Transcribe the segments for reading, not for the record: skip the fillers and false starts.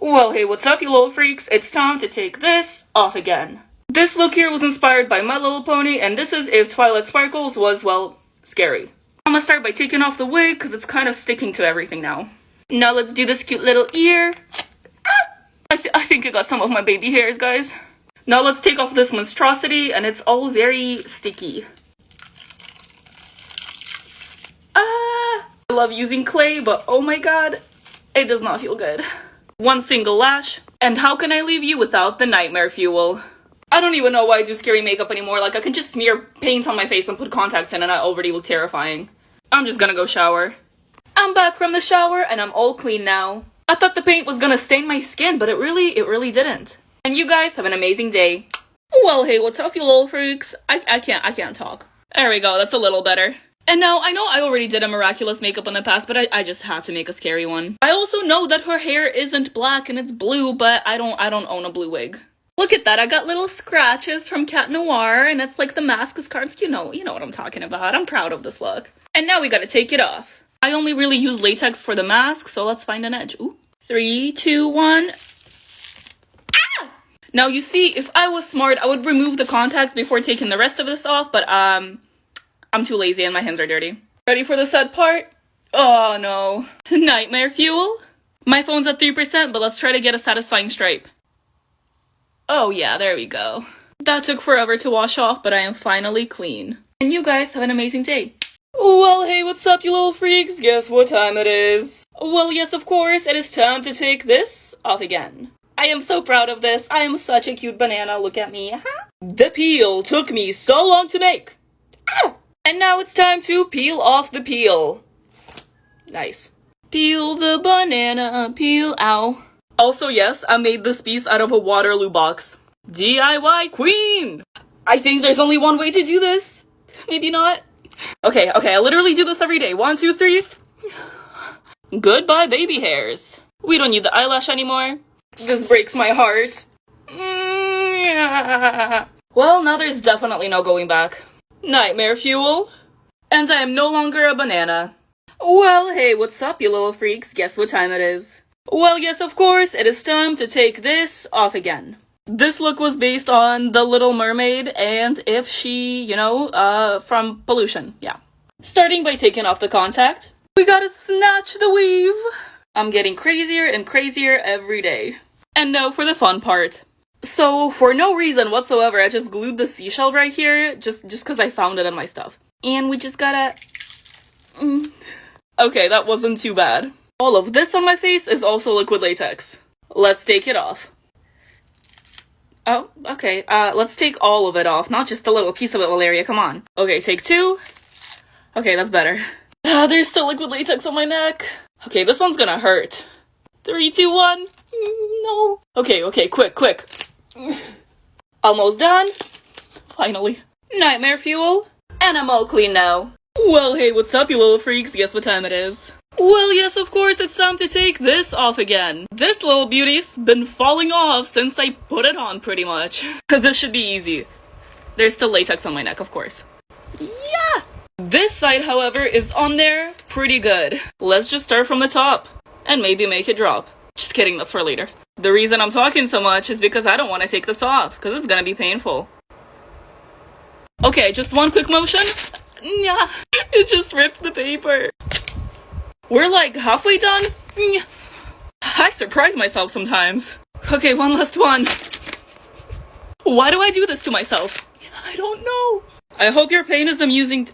Well, hey, what's up, you little freaks? It's time to take this off again. This look here was inspired by My Little Pony, and this is if Twilight Sparkles was, well, scary. I'm gonna start by taking off the wig, because it's kind of sticking to everything now. Now let's do this cute little ear. I think I got some of my baby hairs, guys. Now let's take off this monstrosity, and it's all very sticky. I love using clay, but oh my god, it does not feel good. One single lash, and how can I leave you without the nightmare fuel? I don't even know why I do scary makeup anymore. Like, I can just smear paint on my face and put contacts in and I already look terrifying. I'm just gonna go shower. I'm back from the shower and I'm all clean now. I thought the paint was gonna stain my skin, but it really didn't. And you guys have an amazing day. Well, hey, what's up, you little freaks? I can't talk. There we go, that's a little better. And now, I know I already did a miraculous makeup in the past, but I just had to make a scary one. I also know that her hair isn't black and it's blue, but I don't own a blue wig. Look at that, I got little scratches from Cat Noir, and it's like the mask is carved. You know what I'm talking about. I'm proud of this look. And now we gotta take it off. I only really use latex for the mask, so let's find an edge. Ooh. 3, 2, 1. Ah! Now you see, if I was smart, I would remove the contacts before taking the rest of this off, but I'm too lazy and my hands are dirty. Ready for the sad part? Oh no. Nightmare fuel? My phone's at 3%, but let's try to get a satisfying stripe. Oh yeah, there we go. That took forever to wash off, but I am finally clean. And you guys have an amazing day. Well, hey, what's up, you little freaks? Guess what time it is? Well, yes, of course, it is time to take this off again. I am so proud of this. I am such a cute banana, look at me. The peel took me so long to make. Ow! And now it's time to peel off the peel. Nice. Peel the banana, peel, ow. Also, yes, I made this piece out of a Waterloo box. DIY queen! I think there's only one way to do this. Maybe not. Okay, I literally do this every day. 1, 2, 3. Goodbye, baby hairs. We don't need the eyelash anymore. This breaks my heart. Well, now there's definitely no going back. Nightmare fuel. And I am no longer a banana. Well, hey, what's up, you little freaks? Guess what time it is? Well, yes, of course, it is time to take this off again. This look was based on The Little Mermaid and if she, from pollution, yeah. Starting by taking off the contact. We gotta snatch the weave. I'm getting crazier and crazier every day. And now for the fun part. So, for no reason whatsoever, I just glued the seashell right here, just because I found it in my stuff. And we just gotta... Okay, that wasn't too bad. All of this on my face is also liquid latex. Let's take it off. Oh, okay, let's take all of it off, not just a little piece of it, Valeria, come on. Okay, take 2. Okay, that's better. There's still liquid latex on my neck. Okay, this one's gonna hurt. 3, 2, 1. No. Okay, quick. Almost done. Finally. Nightmare fuel. And I'm all clean now. Well, hey, what's up, you little freaks? Guess what time it is? Well, yes, of course, it's time to take this off again. This little beauty's been falling off since I put it on, pretty much. This should be easy. There's still latex on my neck, of course. Yeah! This side, however, is on there pretty good. Let's just start from the top and maybe make it drop. Just kidding, that's for later. The reason I'm talking so much is because I don't want to take this off, because it's gonna be painful. Okay, just one quick motion. Yeah, it just rips the paper. We're like halfway done. I surprise myself sometimes. Okay, one last one. Why do I do this to myself? I don't know. I hope your pain is amusing.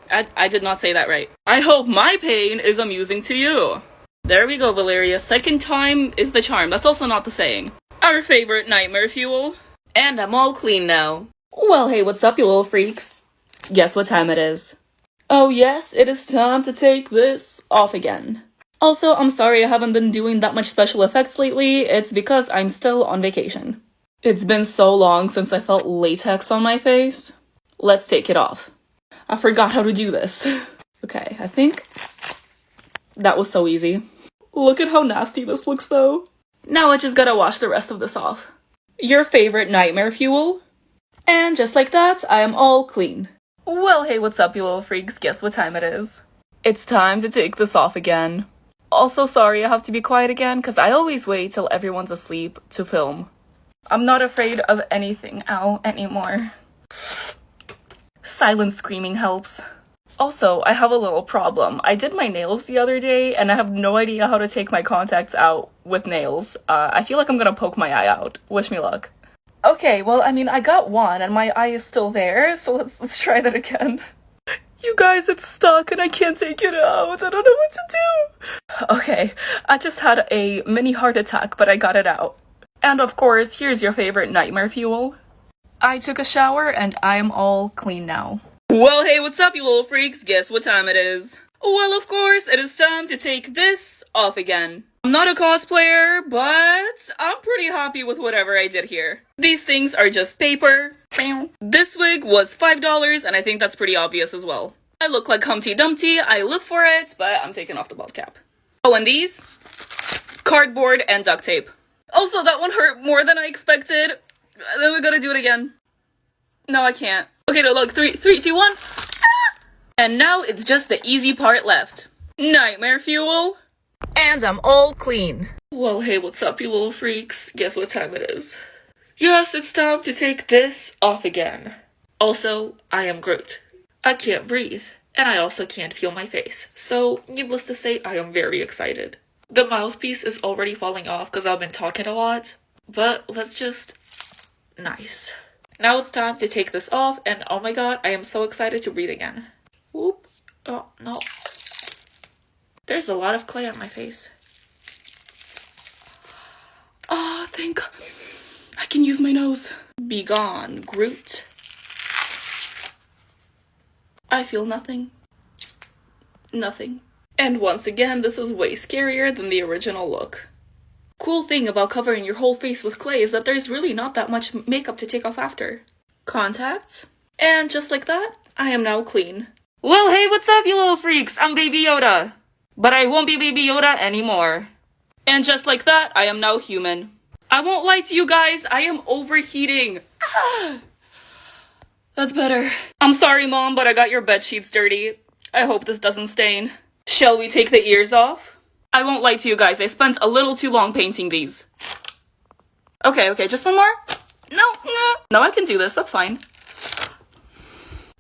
I did not say that right. I hope my pain is amusing to you. There we go, Valeria. Second time is the charm. That's also not the saying. Our favorite nightmare fuel. And I'm all clean now. Well, hey, what's up, you little freaks? Guess what time it is? Oh yes, it is time to take this off again. Also, I'm sorry I haven't been doing that much special effects lately. It's because I'm still on vacation. It's been so long since I felt latex on my face. Let's take it off. I forgot how to do this. Okay, I think that was so easy. Look at how nasty this looks though. Now I just gotta wash the rest of this off. Your favorite nightmare fuel? And just like that, I am all clean. Well, hey, what's up, you little freaks? Guess what time it is? It's time to take this off again. Also, sorry, I have to be quiet again because I always wait till everyone's asleep to film. I'm not afraid of anything, anymore. Silent screaming helps. Also, I have a little problem. I did my nails the other day and I have no idea how to take my contacts out with nails. I feel like I'm gonna poke my eye out. Wish me luck. Okay, well, I mean, I got one and my eye is still there, so let's try that again. You guys, it's stuck and I can't take it out. I don't know what to do. Okay, I just had a mini heart attack, but I got it out. And of course, here's your favorite nightmare fuel. I took a shower and I'm all clean now. Well, hey, what's up, you little freaks? Guess what time it is? Well, of course, it is time to take this off again. I'm not a cosplayer, but I'm pretty happy with whatever I did here. These things are just paper. This wig was $5, and I think that's pretty obvious as well. I look like Humpty Dumpty, I live for it, but I'm taking off the bald cap. Oh, and these? Cardboard and duct tape. Also, that one hurt more than I expected. Then we gotta do it again. No, I can't. Okay, no, look, 3, 2, 1. And now it's just the easy part left. Nightmare fuel. And I'm all clean. Well, hey, what's up, you little freaks? Guess what time it is? Yes, it's time to take this off again. Also, I am Groot. I can't breathe, and I also can't feel my face. So, needless to say, I am very excited. The mouthpiece is already falling off because I've been talking a lot, but let's just... Nice. Now it's time to take this off, and oh my god, I am so excited to breathe again. Whoop. Oh, no. There's a lot of clay on my face. Oh, thank God. I can use my nose. Be gone, Groot. I feel nothing. Nothing. And once again, this is way scarier than the original look. Cool thing about covering your whole face with clay is that there's really not that much makeup to take off after. Contacts. And just like that, I am now clean. Well, hey, what's up, you little freaks? I'm Baby Yoda. But I won't be Baby Yoda anymore. And just like that, I am now human. I won't lie to you guys, I am overheating. That's better. I'm sorry, Mom, but I got your bed sheets dirty. I hope this doesn't stain. Shall we take the ears off? I won't lie to you guys, I spent a little too long painting these. Okay, just one more? No, I can do this, that's fine.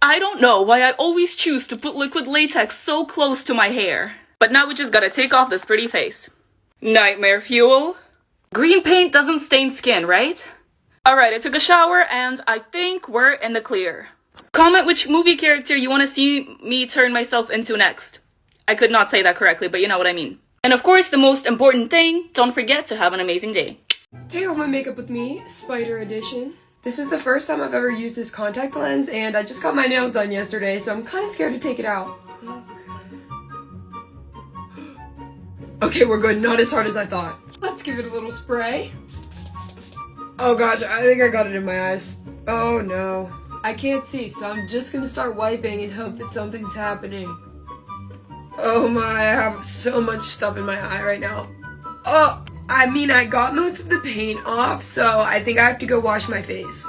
I don't know why I always choose to put liquid latex so close to my hair. But now we just gotta take off this pretty face. Nightmare fuel. Green paint doesn't stain skin, right? Alright, I took a shower and I think we're in the clear. Comment which movie character you want to see me turn myself into next. I could not say that correctly, but you know what I mean. And of course, the most important thing, don't forget to have an amazing day. Take off my makeup with me, Spider Edition. This is the first time I've ever used this contact lens, and I just got my nails done yesterday, so I'm kind of scared to take it out. Okay, we're good. Not as hard as I thought. Let's give it a little spray. Oh gosh, I think I got it in my eyes. Oh no. I can't see, so I'm just gonna start wiping and hope that something's happening. Oh my, I have so much stuff in my eye right now. Oh, I mean, I got most of the paint off, so I think I have to go wash my face.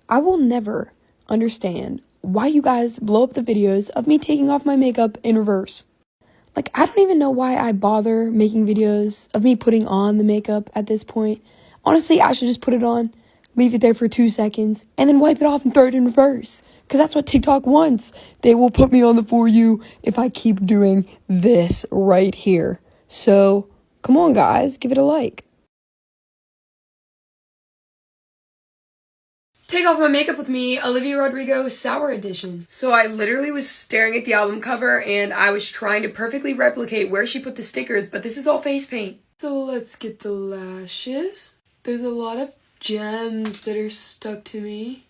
I will never understand why you guys blow up the videos of me taking off my makeup in reverse. Like, I don't even know why I bother making videos of me putting on the makeup at this point. Honestly, I should just put it on, leave it there for 2 seconds, and then wipe it off and throw it in reverse. Because that's what TikTok wants. They will put me on the For You if I keep doing this right here. So, come on guys, give it a like. Take off my makeup with me, Olivia Rodrigo Sour Edition. So I literally was staring at the album cover and I was trying to perfectly replicate where she put the stickers, but this is all face paint. So let's get the lashes. There's a lot of gems that are stuck to me.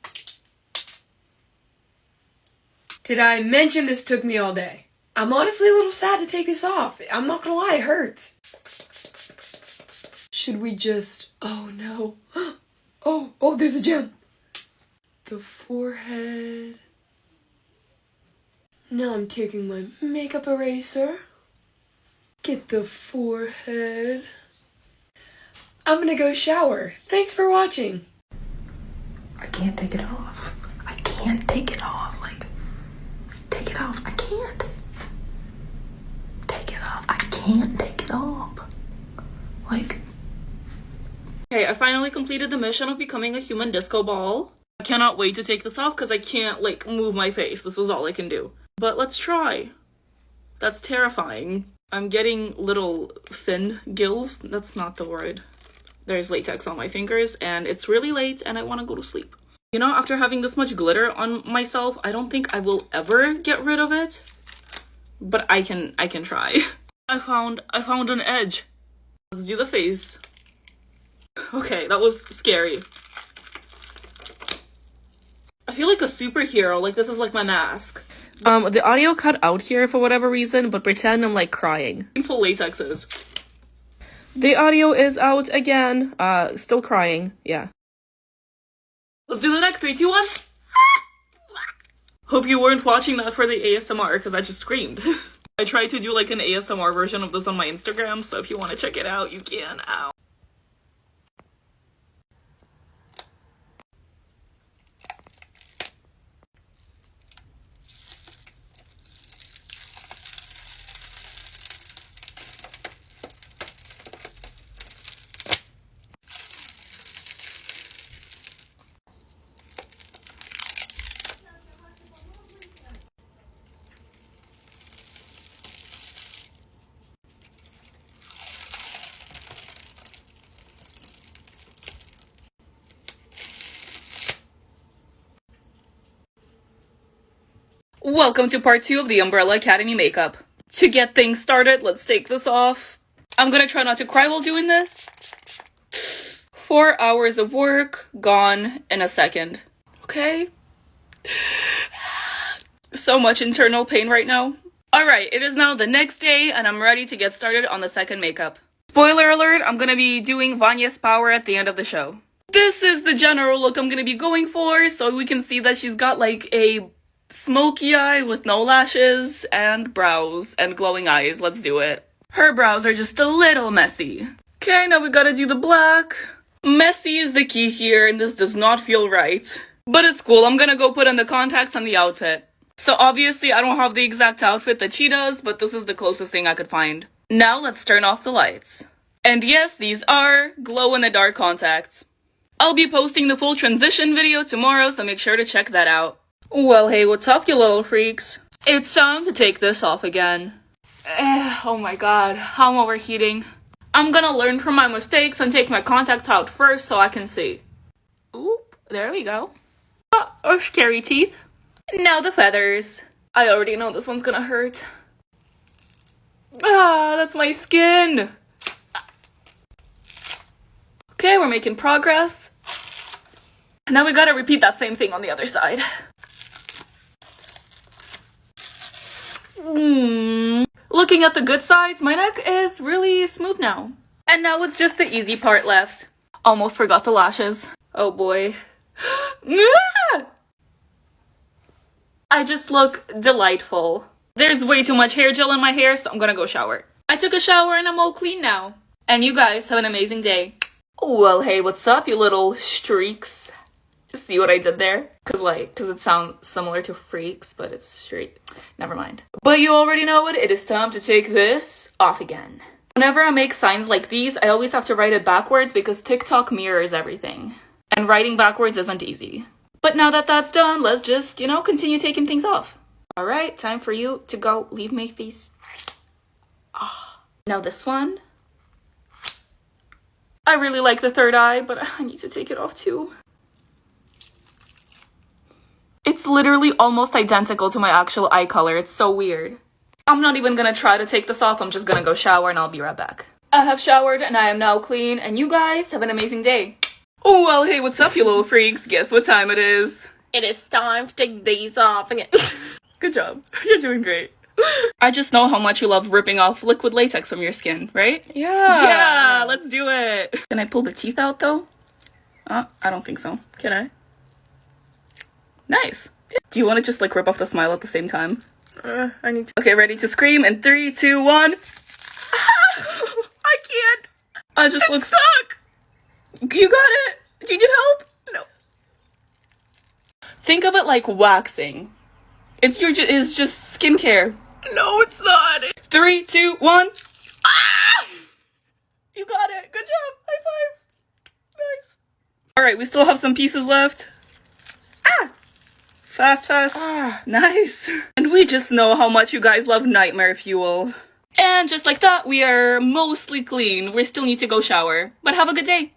Did I mention this took me all day? I'm honestly a little sad to take this off. I'm not gonna lie, it hurts. Should we just... Oh no. Oh, there's a gem. The forehead. Now I'm taking my makeup eraser. Get the forehead. I'm gonna go shower. Thanks for watching. I can't take it off. I can't take it off. Like, take it off. I can't. Take it off. I can't take it Okay, I finally completed the mission of becoming a human disco ball. I cannot wait to take this off because I can't, like, move my face. This is all I can do. But let's try. That's terrifying. I'm getting little fin gills. That's not the word. There's latex on my fingers, and it's really late, and I want to go to sleep. You know, after having this much glitter on myself, I don't think I will ever get rid of it. But I can try. I found an edge. Let's do the face. Okay, that was scary. I feel like a superhero, like this is like my mask. The audio cut out here for whatever reason, but pretend I'm like crying. Painful latexes. The audio is out again. Still crying, yeah. Let's do the neck, 3, 2, 1. Hope you weren't watching that for the ASMR, because I just screamed. I tried to do like an ASMR version of this on my Instagram, so if you want to check it out, you can. Ow. Welcome to part 2 of the Umbrella Academy makeup. To get things started, let's take this off. I'm gonna try not to cry while doing this. 4 hours of work, gone in a second. Okay? So much internal pain right now. Alright, it is now the next day, and I'm ready to get started on the second makeup. Spoiler alert, I'm gonna be doing Vanya's power at the end of the show. This is the general look I'm gonna be going for, so we can see that she's got like a smoky eye with no lashes and brows and glowing eyes. Let's do it. Her brows are just a little messy. Okay, now we gotta do the black. Messy is the key here, and this does not feel right. But it's cool. I'm gonna go put in the contacts and the outfit. So obviously I don't have the exact outfit that she does, but this is the closest thing I could find. Now let's turn off the lights. And yes, these are glow-in-the-dark contacts. I'll be posting the full transition video tomorrow, so make sure to check that out. Well, hey, what's up, you little freaks? It's time to take this off again. Oh my god, I'm overheating. I'm gonna learn from my mistakes and take my contacts out first so I can see. Oop, there we go. Oh, scary teeth. Now the feathers. I already know this one's gonna hurt. Ah, that's my skin. Okay, we're making progress. Now we gotta repeat that same thing on the other side. Looking at the good sides, my neck is really smooth now. And now it's just the easy part left. Almost forgot the lashes. Oh boy. I just look delightful. There's way too much hair gel in my hair, so I'm gonna go shower. I took a shower and I'm all clean now. And you guys have an amazing day. Well, hey, what's up, you little streaks? See what I did there? Cause it sounds similar to freaks, but it's straight. Never mind. But you already know it is time to take this off again. Whenever I make signs like these, I always have to write it backwards because TikTok mirrors everything. And writing backwards isn't easy. But now that that's done, let's just, continue taking things off. Alright, time for you to go leave my face. Now this one. I really like the third eye, but I need to take it off too. It's literally almost identical to my actual eye color. It's so weird. I'm not even gonna try to take this off. I'm just gonna go shower and I'll be right back. I have showered and I am now clean, and you guys have an amazing day. Oh, well, hey, what's up, you little freaks? Guess what time it is? It is time to take these off again. Good job. You're doing great. I just know how much you love ripping off liquid latex from your skin, right? Yeah. Yeah, let's do it. Can I pull the teeth out, though? I don't think so. Can I? Nice. Do you want to just rip off the smile at the same time? I need to. Okay, ready to scream in 3, 2, 1. I can't. I just look stuck. You got it. Do you need help? No. Think of it like waxing. It's just skincare. No, it's not. 3, 2, 1. Ah! You got it. Good job. High five. Alright, we still have some pieces left. Ah! Fast, fast. Nice. And we just know how much you guys love nightmare fuel. And just like that, we are mostly clean. We still need to go shower. But have a good day.